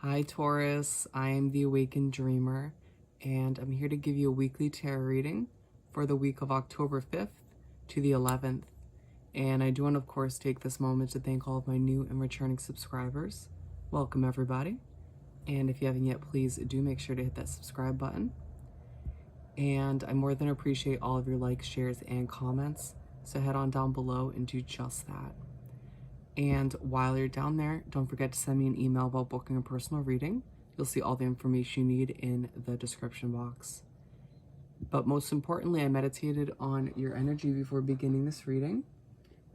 Hi Taurus, I am the Awakened Dreamer, and I'm here to give you a weekly tarot reading for the week of October 5th to the 11th. And I do want to, of course, take this moment to thank all of my new and returning subscribers. Welcome, everybody. And if you haven't yet, please do make sure to hit that subscribe button. And I more than appreciate all of your likes, shares, and comments. So head on down below and do just that. And while you're down there, don't forget to send me an email about booking a personal reading. You'll see all the information you need in the description box. But most importantly, I meditated on your energy before beginning this reading.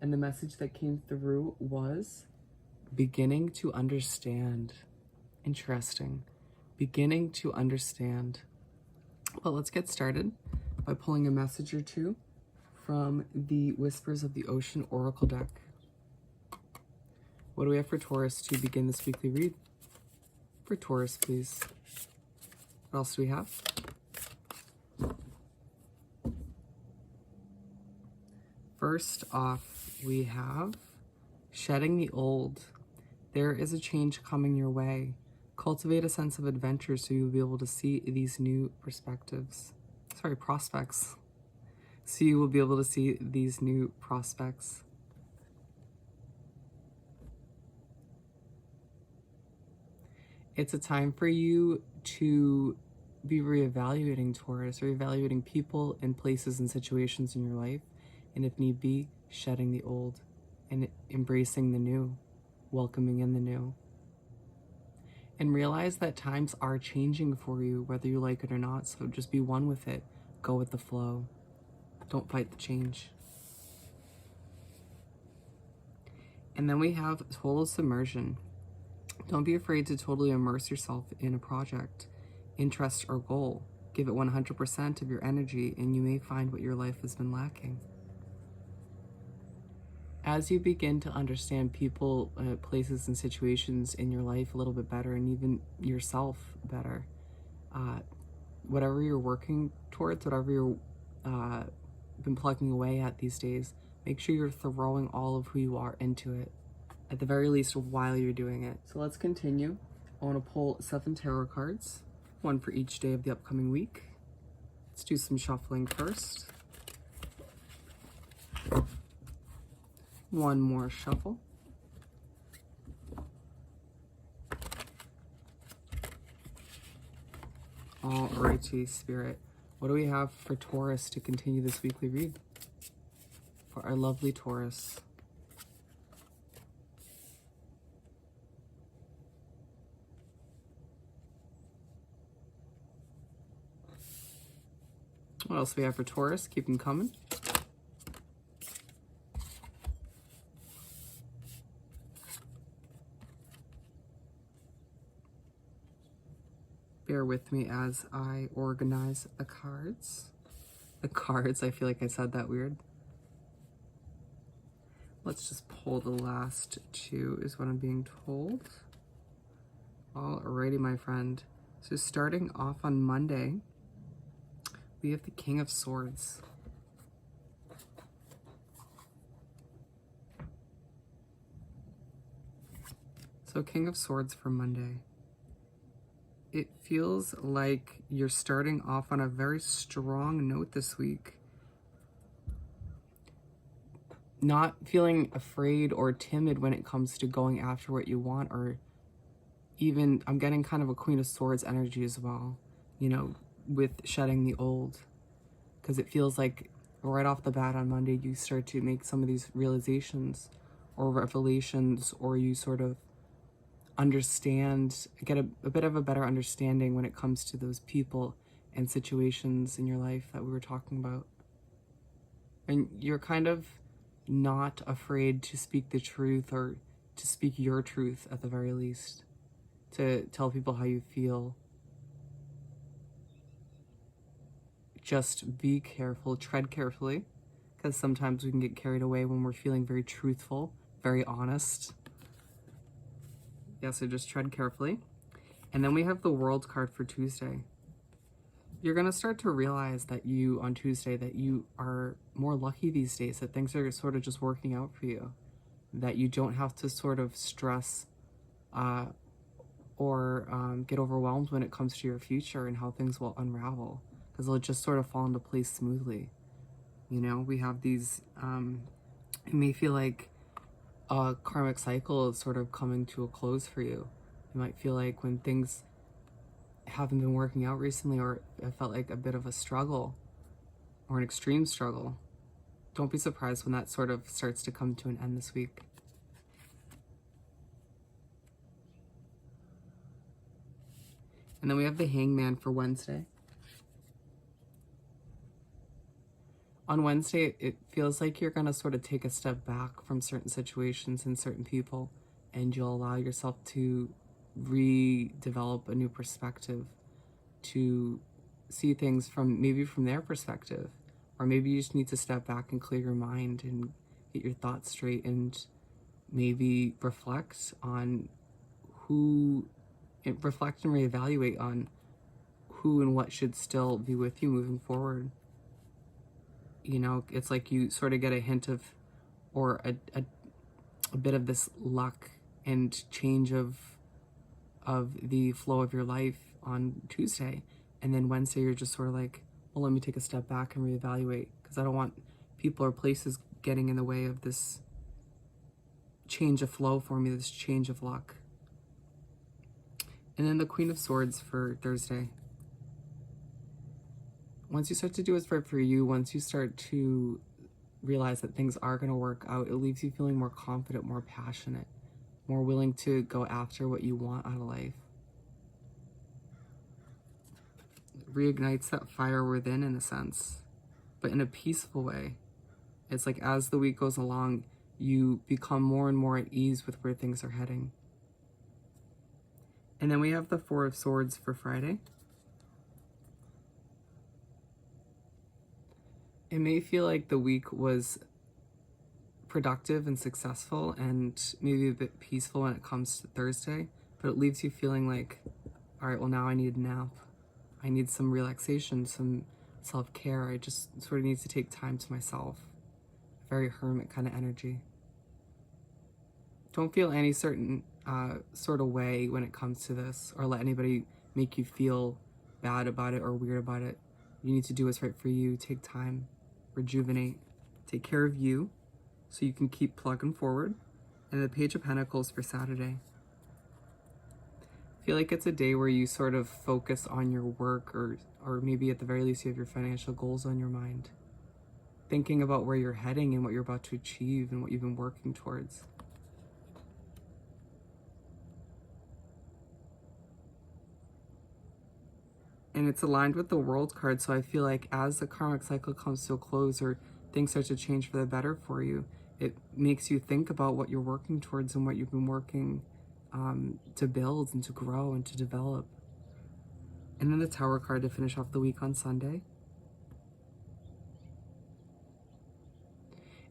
And the message that came through was beginning to understand. Interesting. Beginning to understand. Well, let's get started by pulling a message or two from the Whispers of the Ocean Oracle deck. What do we have for Taurus to begin this weekly read? For Taurus, please. What else do we have? First off, we have shedding the old. There is a change coming your way. Cultivate a sense of adventure so you'll be able to see these new prospects. So you will be able to see these new prospects. It's a time for you to be reevaluating, Taurus, reevaluating people and places and situations in your life, and if need be, shedding the old and embracing the new, welcoming in the new. And realize that times are changing for you, whether you like it or not, so just be one with it. Go with the flow. Don't fight the change. And then we have total submersion. Don't be afraid to totally immerse yourself in a project, interest, or goal. Give it 100% of your energy, and you may find what your life has been lacking. As you begin to understand people, places, and situations in your life a little bit better, and even yourself better, whatever you're working towards, whatever you're been plugging away at these days, make sure you're throwing all of who you are into it, at the very least while you're doing it. So let's continue. I want to pull 7 tarot cards, one for each day of the upcoming week. Let's do some shuffling first. One more shuffle. Alrighty, Spirit. What do we have for Taurus to continue this weekly read? For our lovely Taurus. What else do we have for Taurus? Keep them coming. Bear with me as I organize the cards. I feel like I said that weird. Let's just pull the last 2 is what I'm being told. Alrighty, my friend. So starting off on Monday, we have the King of Swords. So King of Swords for Monday. It feels like you're starting off on a very strong note this week. Not feeling afraid or timid when it comes to going after what you want, or even, I'm getting kind of a Queen of Swords energy as well, you know, with shedding the old. Because it feels like right off the bat on Monday, you start to make some of these realizations or revelations, or you sort of understand, get a bit of a better understanding when it comes to those people and situations in your life that we were talking about. And you're kind of not afraid to speak the truth, or to speak your truth at the very least, to tell people how you feel. Just be careful, tread carefully, because sometimes we can get carried away when we're feeling very truthful, very honest. Yeah, so just tread carefully. And then we have the World card for Tuesday. You're going to start to realize that on Tuesday, that you are more lucky these days, that things are sort of just working out for you, that you don't have to sort of stress or get overwhelmed when it comes to your future and how things will unravel, because they'll just sort of fall into place smoothly. You know, we have these, it may feel like a karmic cycle is sort of coming to a close for you. You might feel like when things haven't been working out recently, or it felt like a bit of a struggle or an extreme struggle, don't be surprised when that sort of starts to come to an end this week. And then we have the Hangman for Wednesday. On Wednesday, it feels like you're going to sort of take a step back from certain situations and certain people, and you'll allow yourself to redevelop a new perspective, to see things from maybe from their perspective, or maybe you just need to step back and clear your mind and get your thoughts straight, and maybe reflect and reevaluate on who and what should still be with you moving forward. You know, it's like you sort of get a hint of, or a bit of this luck and change of the flow of your life on Tuesday. And then Wednesday, you're just sort of like, well, let me take a step back and reevaluate, because I don't want people or places getting in the way of this change of flow for me, this change of luck. And then the Queen of Swords for Thursday. Once you start to do what's right for you, once you start to realize that things are going to work out, it leaves you feeling more confident, more passionate, more willing to go after what you want out of life. It reignites that fire within, in a sense, but in a peaceful way. It's like as the week goes along, you become more and more at ease with where things are heading. And then we have the Four of Swords for Friday. It may feel like the week was productive and successful and maybe a bit peaceful when it comes to Thursday, but it leaves you feeling like, all right, well, now I need a nap. I need some relaxation, some self-care. I just sort of need to take time to myself. Very hermit kind of energy. Don't feel any certain sort of way when it comes to this, or let anybody make you feel bad about it or weird about it. You need to do what's right for you. Take time, rejuvenate, take care of you so you can keep plugging forward. And the Page of Pentacles for Saturday. I feel like it's a day where you sort of focus on your work, or maybe at the very least you have your financial goals on your mind. Thinking about where you're heading and what you're about to achieve and what you've been working towards. And it's aligned with the World card, so I feel like as the karmic cycle comes to a close, or things start to change for the better for you, it makes you think about what you're working towards and what you've been working to build and to grow and to develop. And then the Tower card to finish off the week on Sunday.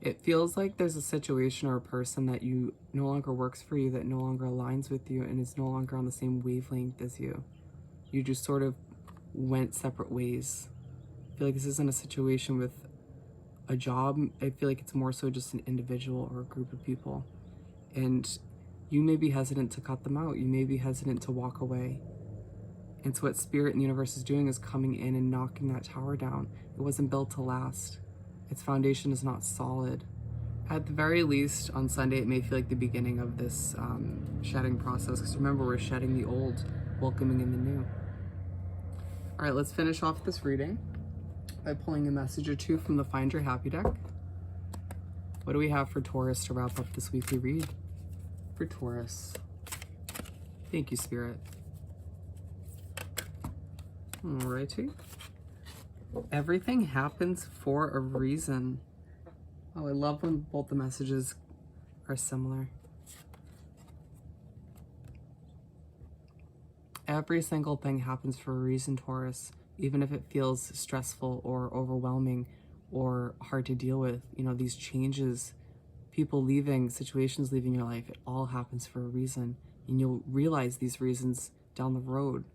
It feels like there's a situation or a person that you no longer works for you, that no longer aligns with you and is no longer on the same wavelength as you. You just sort of went separate ways. I feel like this isn't a situation with a job. I feel like it's more so just an individual or a group of people. And you may be hesitant to cut them out. You may be hesitant to walk away. And so what Spirit and the universe is doing is coming in and knocking that tower down. It wasn't built to last. Its foundation is not solid. At the very least, on Sunday, it may feel like the beginning of this shedding process. Because remember, we're shedding the old, welcoming in the new. All right, let's finish off this reading by pulling a message or two from the Find Your Happy deck. What do we have for Taurus to wrap up this weekly read? For Taurus. Thank you, Spirit. Alrighty. Everything happens for a reason. Oh, I love when both the messages are similar. Every single thing happens for a reason, Taurus, even if it feels stressful or overwhelming or hard to deal with. You know, these changes, people leaving, situations leaving your life, it all happens for a reason. And you'll realize these reasons down the road,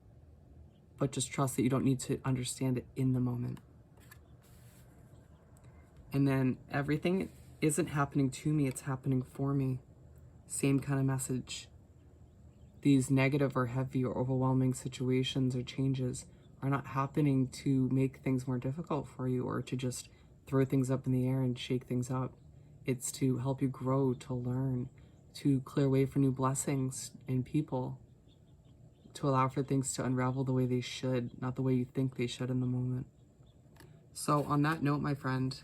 but just trust that you don't need to understand it in the moment. And then everything isn't happening to me, it's happening for me. Same kind of message. these negative or heavy or overwhelming situations or changes are not happening to make things more difficult for you or to just throw things up in the air and shake things up. It's to help you grow, to learn, to clear way for new blessings in people, to allow for things to unravel the way they should, not the way you think they should in the moment. So on that note, my friend,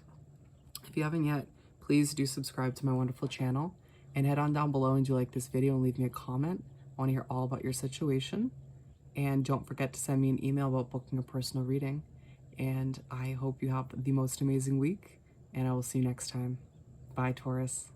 if you haven't yet, please do subscribe to my wonderful channel and head on down below and do like this video and leave me a comment. I want to hear all about your situation. And don't forget to send me an email about booking a personal reading. And I hope you have the most amazing week, and I will see you next time. Bye, Taurus.